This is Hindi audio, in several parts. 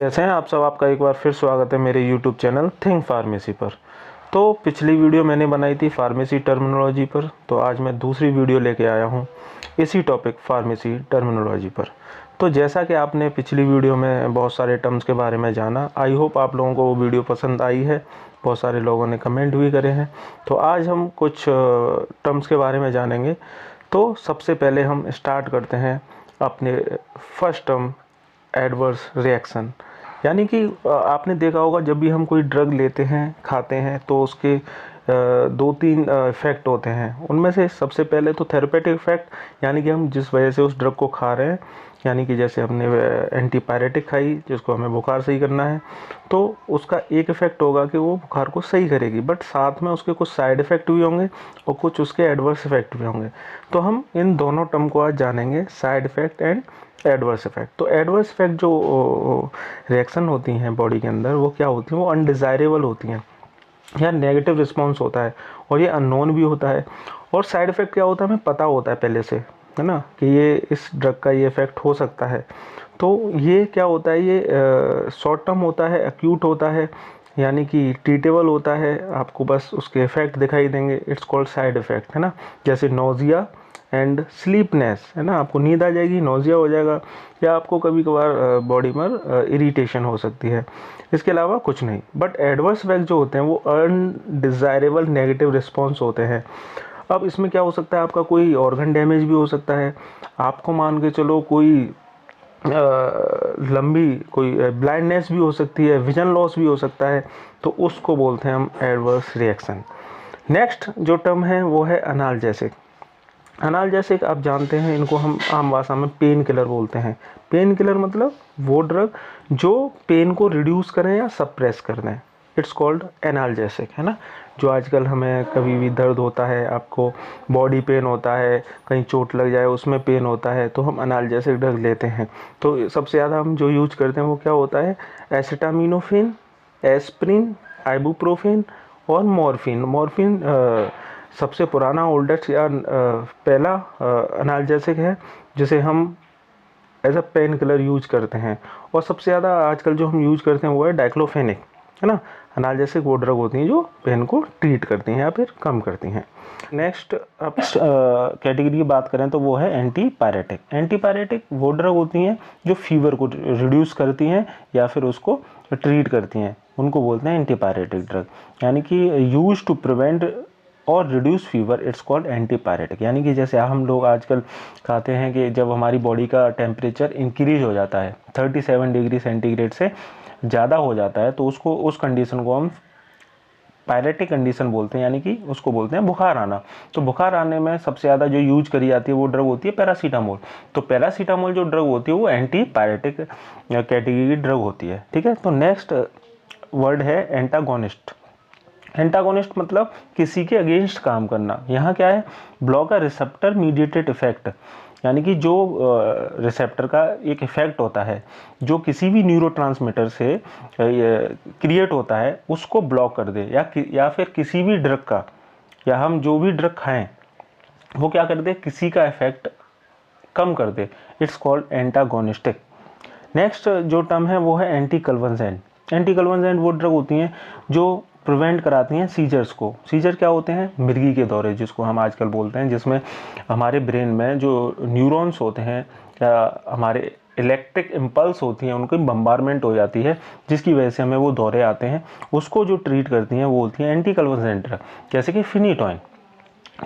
कैसे हैं आप सब। आपका एक बार फिर स्वागत है मेरे YouTube चैनल थिंक फार्मेसी पर। तो पिछली वीडियो मैंने बनाई थी फार्मेसी टर्मिनोलॉजी पर, तो आज मैं दूसरी वीडियो लेके आया हूँ इसी टॉपिक फार्मेसी टर्मिनोलॉजी पर। तो जैसा कि आपने पिछली वीडियो में बहुत सारे टर्म्स के बारे में जाना, आई होप आप लोगों को वो वीडियो पसंद आई है। बहुत सारे लोगों ने कमेंट भी करे हैं। तो आज हम कुछ टर्म्स के बारे में जानेंगे। तो सबसे पहले हम स्टार्ट करते हैं अपने फर्स्ट टर्म, एडवर्स रिएक्शन। यानी कि आपने देखा होगा जब भी हम कोई ड्रग लेते हैं, खाते हैं, तो उसके दो तीन इफ़ेक्ट होते हैं। उनमें से सबसे पहले तो थेरेपेटिक इफ़ेक्ट, यानी कि हम जिस वजह से उस ड्रग को खा रहे हैं, यानी कि जैसे हमने एंटीपायरेटिक खाई जिसको हमें बुखार सही करना है, तो उसका एक इफ़ेक्ट होगा कि वो बुखार को सही करेगी, बट साथ में उसके कुछ साइड इफ़ेक्ट भी होंगे और कुछ उसके एडवर्स इफ़ेक्ट भी होंगे। तो हम इन दोनों टर्म को आज जानेंगे, side effect and adverse effect. तो एडवर्स इफेक्ट जो रिएक्शन होती हैं बॉडी के अंदर, वो क्या होती हैं, वो अनडिज़ायरेबल होती हैं या नेगेटिव रिस्पॉन्स होता है, और ये अननोन भी होता है। और साइड इफ़ेक्ट क्या होता है, हमें पता होता है पहले से, है ना, कि ये इस ड्रग का ये इफ़ेक्ट हो सकता है। तो ये क्या होता है, ये शॉर्ट टर्म होता है, एक्यूट होता है, यानी कि ट्रीटेबल होता है, आपको बस उसके इफ़ेक्ट दिखाई देंगे। इट्स कॉल्ड साइड इफ़ेक्ट, है ना। जैसे नोज़िया एंड स्लीपनेस, है ना, आपको नींद आ जाएगी, नोज़िया हो जाएगा, या आपको कभी कभार बॉडी में इरिटेशन हो सकती है। इसके अलावा कुछ नहीं। बट एडवर्स इफेक्ट जो होते हैं वो अनडिज़ायरेबल नेगेटिव रिस्पॉन्स होते हैं। अब इसमें क्या हो सकता है, आपका कोई ऑर्गन डैमेज भी हो सकता है। आपको मान के चलो कोई लंबी कोई ब्लाइंडनेस भी हो सकती है, विजन लॉस भी हो सकता है, तो उसको बोलते हैं हम एडवर्स रिएक्शन। नेक्स्ट जो टर्म है वो है अनाल्जेसिक। अनाल्जेसिक आप जानते हैं, इनको हम आम भाषा में पेन किलर बोलते हैं। पेन किलर मतलब वो ड्रग जो पेन को रिड्यूस करें या सप्रेस कर दें। इट्स कॉल्ड एनाल्जेसिक, है ना। जो आजकल हमें कभी भी दर्द होता है, आपको बॉडी पेन होता है, कहीं चोट लग जाए उसमें पेन होता है, तो हम एनाल्जेसिक ड्रग लेते हैं। तो सबसे ज़्यादा हम जो यूज करते हैं वो क्या होता है, एसिटामिनोफेन, एस्प्रिन, आइबुप्रोफेन और मॉर्फिन। मॉर्फिन सबसे पुराना ओल्डेस्ट या पहला एनाल्जेसिक है जिसे हम as a pain killer use करते हैं। और सबसे ज़्यादा आजकल जो हम यूज करते हैं वो है डाइक्लोफेनिक, है ना। एनाल्जेसिक वो ड्रग होती हैं जो पेन को ट्रीट करती हैं या फिर कम करती हैं। नेक्स्ट कैटेगरी की बात करें तो वो है एंटीपायरेटिक। एंटीपायरेटिक वो ड्रग होती हैं जो फीवर को रिड्यूस करती हैं या फिर उसको ट्रीट करती हैं, उनको बोलते हैं एंटीपायरेटिक ड्रग। यानी कि यूज टू प्रिवेंट और reduce fever, it's called antipyretic. यानी कि जैसे हम लोग आजकल कहते हैं कि जब हमारी बॉडी का टेम्परेचर इंक्रीज हो जाता है 37 डिग्री सेंटीग्रेड से ज़्यादा हो जाता है, तो उसको उस कंडीशन को हम पायरेटिक कंडीशन बोलते हैं, यानी कि उसको बोलते हैं बुखार आना। तो बुखार आने में सबसे ज़्यादा जो यूज करी जाती है वो ड्रग होती है पैरासीटामोल। तो पैरासीटामोल जो ड्रग होती है वो एंटीपायरेटिक कैटेगरी की ड्रग होती है, ठीक है। तो नेक्स्ट वर्ड है एंटागोनिस्ट। एंटागोनिस्ट मतलब किसी के अगेंस्ट काम करना। यहाँ क्या है, block a receptor mediated effect, यानी कि जो रिसेप्टर का एक इफेक्ट होता है जो किसी भी न्यूरोट्रांसमीटर से क्रिएट होता है, उसको ब्लॉक कर दे, या फिर किसी भी ड्रग का, या हम जो भी ड्रग खाएं वो क्या कर दे, किसी का इफेक्ट कम कर दे। It's called antagonistic. नेक्स्ट जो टर्म है वो है एंटीकन्वर्जेंट। एंटीकन्वर्जेंट वो ड्रग होती हैं जो प्रिवेंट कराती हैं सीजर्स को। सीजर क्या होते हैं, मिर्गी के दौरे जिसको हम आजकल बोलते हैं, जिसमें हमारे ब्रेन में जो न्यूरॉन्स होते हैं या हमारे इलेक्ट्रिक इम्पल्स होती हैं, उनकी बम्बारमेंट हो जाती है, जिसकी वजह से हमें वो दौरे आते हैं। उसको जो ट्रीट करती हैं वो होती हैं एंटीकन्वर्जेंट ड्रग, जैसे कि फिनिटोइन,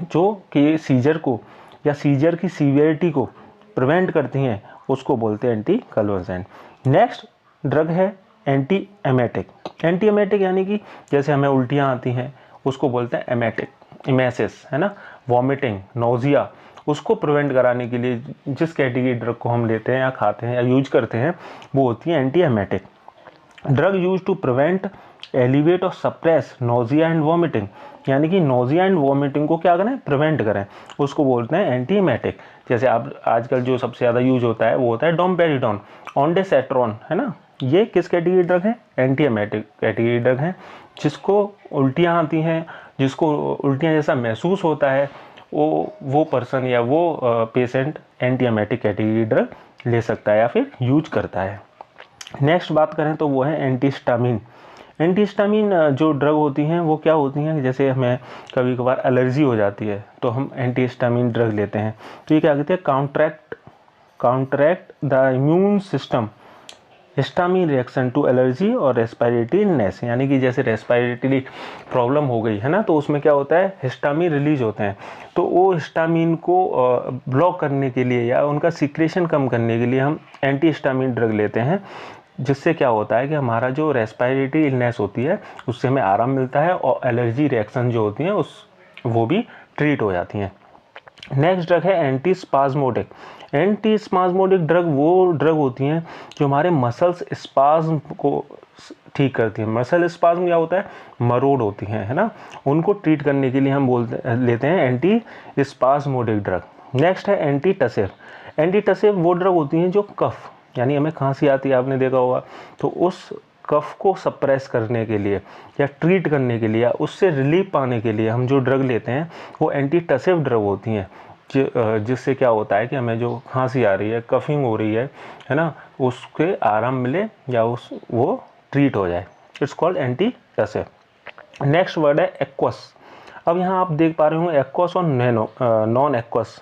जो कि सीजर को या सीजर की सीवियरिटी को प्रिवेंट करती हैं, उसको बोलते हैं एंटीकन्वर्जेंट। नेक्स्ट ड्रग है एंटी एमेटिक। एंटी एमेटिक यानी कि जैसे हमें उल्टियाँ आती हैं उसको बोलते हैं एमेटिक, इमेसिस, है ना, वॉमिटिंग, नोजिया, उसको प्रिवेंट कराने के लिए जिस कैटेगरी ड्रग को हम लेते हैं या खाते हैं या यूज करते हैं वो होती है anti emetic. Drug use to prevent, elevate और सप्रेस नोजिया एंड वॉमिटिंग, यानी कि नोजिया एंड वॉमिटिंग को क्या करें, प्रिवेंट करें, उसको बोलते हैं एंटीएमेटिक। जैसे आप आजकल जो सबसे ज़्यादा यूज होता है वो होता है डोमपेरिडोन, ऑन्डेसेट्रॉन, है ना। ये किस कैटेगरी ड्रग है, एंटीएमेटिक कैटेगरी ड्रग है। जिसको उल्टियाँ आती हैं, जिसको उल्टियाँ जैसा महसूस होता है, वो पर्सन या वो पेशेंट एंटीएमेटिक कैटेगरी ड्रग ले सकता है या फिर यूज करता है। नेक्स्ट बात करें तो वो है एंटीहिस्टामिन। एंटीहिस्टामिन जो ड्रग होती हैं वो क्या होती हैं, जैसे हमें कभी कभार एलर्जी हो जाती है तो हम एंटीहिस्टामिन ड्रग लेते हैं, तो ये क्या कहते हैं, counteract the immune system histamine reaction to allergy और रेस्पिरेटरी इलनेस, यानी कि जैसे रेस्पिरेटरी प्रॉब्लम हो गई है ना, तो उसमें क्या होता है, हिस्टामिन रिलीज होते हैं, तो वो हिस्टामिन को ब्लॉक करने के लिए या उनका सिक्रेशन कम करने के लिए हम एंटीहिस्टामिन ड्रग लेते हैं, जिससे क्या होता है कि हमारा जो रेस्पिरेटरी इलनेस होती है उससे हमें आराम मिलता है और एलर्जी रिएक्शन जो होती हैं वो भी ट्रीट हो जाती हैं। नेक्स्ट ड्रग है एंटीस्पाज्मोडिक। एंटीस्पाज्मोडिक ड्रग वो ड्रग होती हैं जो हमारे मसल्स स्पाज्म को ठीक करती हैं। मसल स्पाज्म क्या होता है, मरोड़ होती हैं, है ना, उनको ट्रीट करने के लिए हम लेते हैं एंटी स्पाज्मोडिक ड्रग। नेक्स्ट है एंटीटसिव। एंटीटसिव वो ड्रग होती हैं जो कफ, यानी हमें खांसी आती है, आपने देखा होगा, तो उस कफ को सप्रेस करने के लिए या ट्रीट करने के लिए या उससे रिलीफ पाने के लिए हम जो ड्रग लेते हैं वो एंटीटसिव ड्रग होती हैं, जिससे क्या होता है कि हमें जो खांसी आ रही है, कफिंग हो रही है ना, उसके आराम मिले या वो ट्रीट हो जाए। It's called antitussive. Next word है एक्वस। अब यहाँ आप देख पा रहे हो एक्वस और नॉन एक्वस।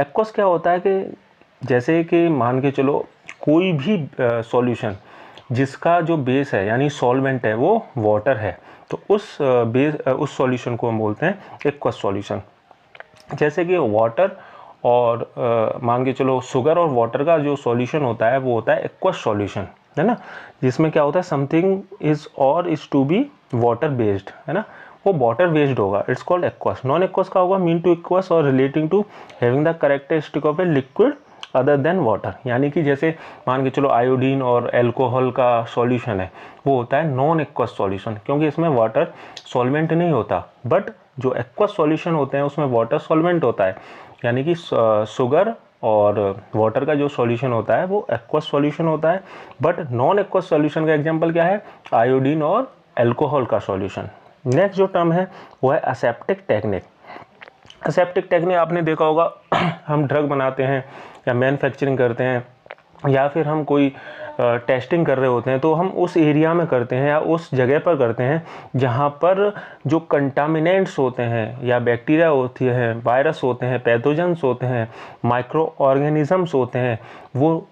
एक्वस क्या होता है कि जैसे कि मान के चलो कोई भी सॉल्यूशन जिसका जो बेस है यानी सॉल्वेंट है वो वाटर है, तो उस सॉल्यूशन को हम बोलते हैं एक्वस सॉल्यूशन। जैसे कि वाटर और मान के चलो शुगर और वाटर का जो सॉल्यूशन होता है वो होता है एक्वस सॉल्यूशन, है ना, जिसमें क्या होता है something is to be water based, है ना, वो वाटर बेस्ड होगा, it's called aqueous. Non aqueous का होगा मीन टू एक्वस और relating to having the characteristic of a liquid other than water, यानी कि जैसे मान के चलो आयोडीन और एल्कोहल का सॉल्यूशन है वो होता है नॉन एक्वस सॉल्यूशन, क्योंकि इसमें वाटर सॉल्वेंट नहीं होता, बट जो एक्वस सॉल्यूशन होते हैं उसमें वाटर सॉल्वेंट होता है, यानी कि शुगर और वाटर का जो सॉल्यूशन होता है वो एक्वस सॉल्यूशन होता है। बट नॉन एक्वस सॉल्यूशन का एग्जांपल क्या है, आयोडीन और एल्कोहल का सॉल्यूशन। नेक्स्ट जो टर्म है वो है असेप्टिक टेक्निक। असेप्टिक टेक्निक आपने देखा होगा, हम ड्रग बनाते हैं या मैन्युफैक्चरिंग करते हैं या फिर हम कोई टेस्टिंग कर रहे होते हैं, तो हम उस एरिया में करते हैं या उस जगह पर करते हैं जहाँ पर जो कंटामिनेंट्स होते हैं या बैक्टीरिया होती है, वायरस होते हैं, पैथोजेंस होते हैं, माइक्रो ऑर्गेनिजम्स होते हैं, वो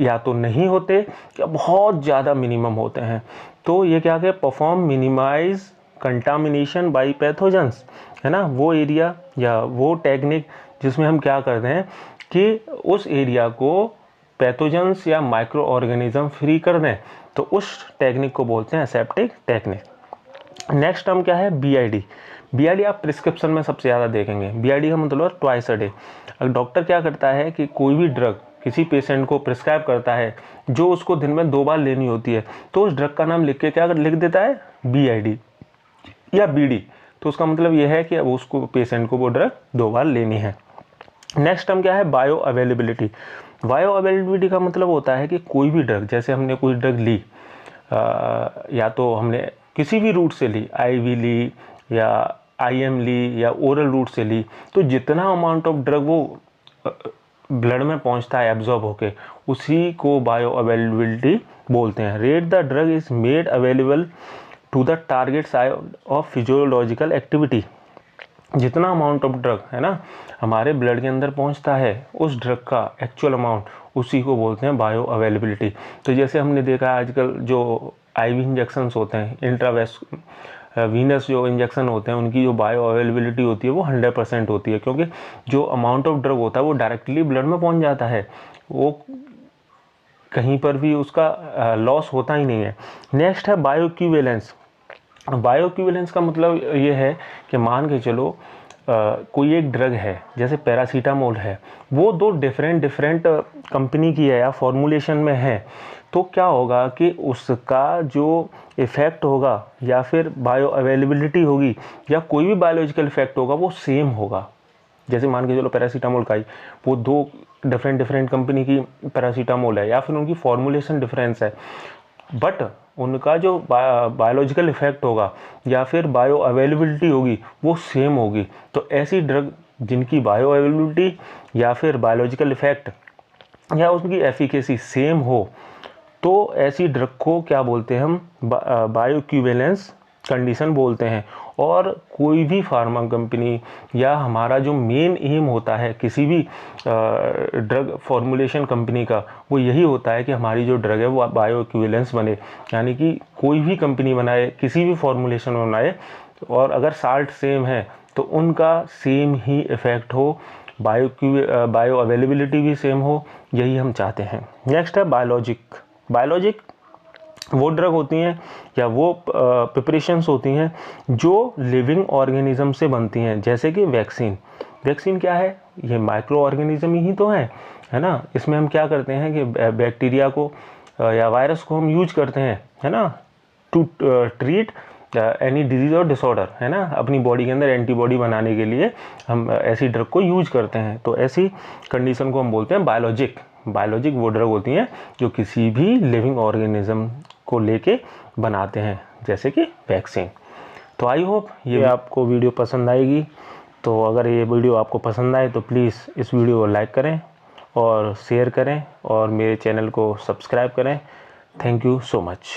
या तो नहीं होते या बहुत ज़्यादा मिनिमम होते हैं। तो ये क्या है, perform minimize contamination by pathogens, है ना, वो एरिया या वो टेक्निक जिसमें हम क्या करते हैं कि उस एरिया को पैथोजेंस या माइक्रो ऑर्गेनिज्म फ्री कर दें, तो उस टेक्निक को बोलते हैं एसेप्टिक टेक्निक। नेक्स्ट टर्म क्या है, बीआईडी। बीआईडी आप प्रिस्क्रिप्शन में सबसे ज़्यादा देखेंगे। बीआईडी का मतलब ट्वाइस अ डे। डॉक्टर क्या करता है कि कोई भी ड्रग किसी पेशेंट को प्रिस्क्राइब करता है जो उसको दिन में 2 बार लेनी होती है, तो उस ड्रग का नाम लिख के क्या लिख देता है, बीआईडी या बीडी, तो उसका मतलब यह है कि अब उसको पेशेंट को वो ड्रग 2 बार लेनी है। नेक्स्ट टर्म क्या है, बायो अवेलेबिलिटी। बायो अवेलेबिलिटी का मतलब होता है कि कोई भी ड्रग, जैसे हमने कोई ड्रग ली या तो हमने किसी भी रूट से ली, आईवी ली या आईएम ली या ओरल रूट से ली, तो जितना अमाउंट ऑफ ड्रग वो ब्लड में पहुंचता है एब्जॉर्ब होके, उसी को बायो अवेलेबिलिटी बोलते हैं। Rate the drug is made available to the target side of physiological activity. जितना अमाउंट ऑफ ड्रग है ना हमारे ब्लड के अंदर पहुंचता है, उस ड्रग का एक्चुअल अमाउंट, उसी को बोलते हैं बायो अवेलेबिलिटी। तो जैसे हमने देखा है आजकल जो आईवी इंजेक्शंस होते हैं, इंट्रावेस वीनस जो इंजेक्शन होते हैं, उनकी जो बायो अवेलेबिलिटी होती है वो 100% होती है, क्योंकि जो अमाउंट ऑफ ड्रग होता है वो डायरेक्टली ब्लड में पहुंच जाता है, वो कहीं पर भी उसका लॉस होता ही नहीं है। नेक्स्ट है बायोइक्विवेलेंस। बायोइक्विवेलेंस का मतलब ये है कि मान के चलो कोई एक ड्रग है, जैसे पैरासीटामोल है, वो 2 डिफरेंट कंपनी की है या फॉर्मूलेशन में है, तो क्या होगा कि उसका जो इफ़ेक्ट होगा या फिर बायो अवेलेबिलिटी होगी या कोई भी बायोलॉजिकल इफेक्ट होगा वो सेम होगा। जैसे मान के चलो पैरासीटामोल का ही वो 2 डिफरेंट कंपनी की पैरासीटामोल है या फिर उनकी फॉर्मूलेशन डिफरेंस है, बट उनका जो बायोलॉजिकल इफेक्ट होगा या फिर बायो अवेलेबिलिटी होगी वो सेम होगी। तो ऐसी ड्रग जिनकी बायो अवेलेबिलिटी या फिर बायोलॉजिकल इफेक्ट या उसकी एफिकेसी सेम हो, तो ऐसी ड्रग को क्या बोलते हैं हम, बायोइक्विवेलेंस कंडीशन बोलते हैं। और कोई भी फार्मा कंपनी या हमारा जो मेन एम होता है किसी भी ड्रग फॉर्मुलेशन कंपनी का, वो यही होता है कि हमारी जो ड्रग है वो बायोइक्विवेलेंस बने, यानी कि कोई भी कंपनी बनाए, किसी भी फॉर्मुलेशन बनाए, और अगर साल्ट सेम है तो उनका सेम ही इफ़ेक्ट हो, बायो अवेलेबिलिटी भी सेम हो, यही हम चाहते हैं। नेक्स्ट है बायोलॉजिक। बायोलॉजिक वो ड्रग होती हैं या वो प्रिपरेशंस होती हैं जो लिविंग ऑर्गेनिज्म से बनती हैं, जैसे कि वैक्सीन। वैक्सीन क्या है, ये माइक्रो ऑर्गेनिज्म ही तो है ना। इसमें हम क्या करते हैं कि बैक्टीरिया को या वायरस को हम यूज करते हैं, है ना, टू ट्रीट एनी डिजीज़ और डिसऑर्डर, है ना। अपनी बॉडी के अंदर एंटीबॉडी बनाने के लिए हम ऐसी ड्रग को यूज करते हैं। तो ऐसी कंडीशन को हम बोलते हैं बायोलॉजिक। बायोलॉजिक वो ड्रग होती हैं जो किसी भी लिविंग ऑर्गेनिज्म को लेके बनाते हैं, जैसे कि वैक्सीन। तो आई होप ये आपको वीडियो पसंद आएगी। तो अगर ये वीडियो आपको पसंद आए तो प्लीज़ इस वीडियो को लाइक करें और शेयर करें और मेरे चैनल को सब्सक्राइब करें। Thank you so much.